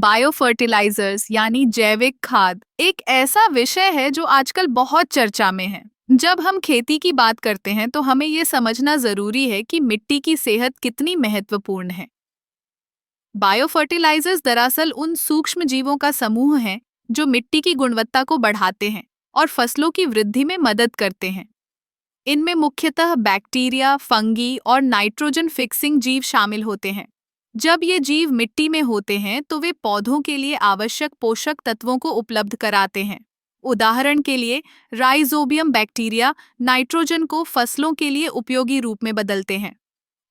Bio fertilisers यानी जैविक खाद एक ऐसा विषय है जो आजकल बहुत चर्चा में है। जब हम खेती की बात करते हैं तो हमें ये समझना जरूरी है कि मिट्टी की सेहत कितनी महत्वपूर्ण है। बायो फर्टिलाइजर्स दरअसल उन सूक्ष्म जीवों का समूह है जो मिट्टी की गुणवत्ता को बढ़ाते हैं और फसलों की वृद्धि में मदद करते हैं। इनमें मुख्यतः बैक्टीरिया, फंगी और नाइट्रोजन फिक्सिंग जीव शामिल होते हैं। जब ये जीव मिट्टी में होते हैं तो वे पौधों के लिए आवश्यक पोषक तत्वों को उपलब्ध कराते हैं। उदाहरण के लिए राइजोबियम बैक्टीरिया नाइट्रोजन को फसलों के लिए उपयोगी रूप में बदलते हैं।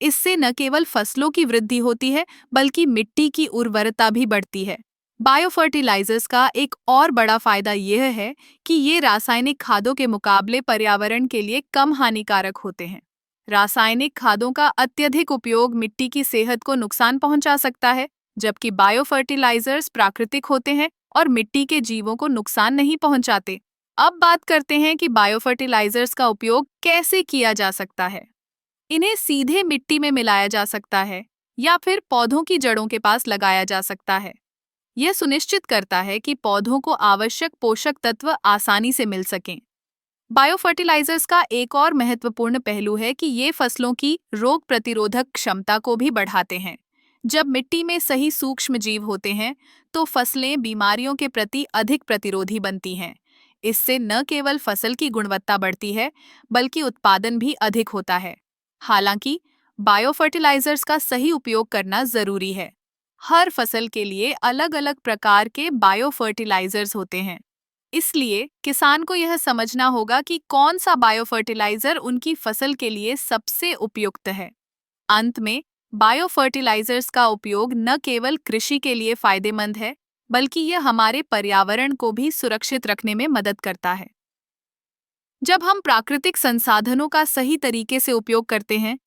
इससे न केवल फसलों की वृद्धि होती है बल्कि मिट्टी की उर्वरता भी बढ़ती है। बायोफर्टिलाइजर्स का एक और बड़ा फायदा यह है कि ये रासायनिक खादों के मुकाबले पर्यावरण के लिए कम हानिकारक होते हैं। रासायनिक खादों का अत्यधिक उपयोग मिट्टी की सेहत को नुकसान पहुंचा सकता है, जबकि बायोफर्टिलाइजर्स प्राकृतिक होते हैं और मिट्टी के जीवों को नुकसान नहीं पहुंचाते। अब बात करते हैं कि बायोफर्टिलाइजर्स का उपयोग कैसे किया जा सकता है। इन्हें सीधे मिट्टी में मिलाया जा सकता है या फिर पौधों की जड़ों के पास लगाया जा सकता है। यह सुनिश्चित करता है कि पौधों को आवश्यक पोषक तत्व आसानी से मिल सकें। बायोफर्टिलाइजर्स का एक और महत्वपूर्ण पहलू है कि ये फसलों की रोग प्रतिरोधक क्षमता को भी बढ़ाते हैं। जब मिट्टी में सही सूक्ष्म जीव होते हैं तो फसलें बीमारियों के प्रति अधिक प्रतिरोधी बनती हैं। इससे न केवल फसल की गुणवत्ता बढ़ती है बल्कि उत्पादन भी अधिक होता है। हालांकि बायोफर्टिलाइजर्स का सही उपयोग करना जरूरी है। हर फसल के लिए अलग अलग प्रकार के बायोफर्टिलाइजर्स होते हैं, इसलिए किसान को यह समझना होगा कि कौन सा बायोफर्टिलाइजर उनकी फसल के लिए सबसे उपयुक्त है। अंत में, बायोफर्टिलाइजर्स का उपयोग न केवल कृषि के लिए फायदेमंद है, बल्कि यह हमारे पर्यावरण को भी सुरक्षित रखने में मदद करता है। जब हम प्राकृतिक संसाधनों का सही तरीके से उपयोग करते हैं,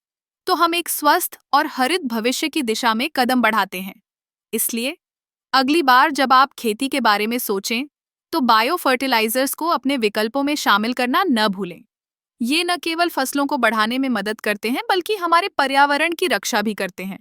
तो हम एक स्वस्थ और हरित भविष्य की दिशा में कदम बढ़ाते हैं। इसलिए अगली बार जब आप खेती के बारे में सोचें, तो बायो फर्टिलाइजर्स को अपने विकल्पों में शामिल करना न भूलें। ये न केवल फसलों को बढ़ाने में मदद करते हैं बल्कि हमारे पर्यावरण की रक्षा भी करते हैं।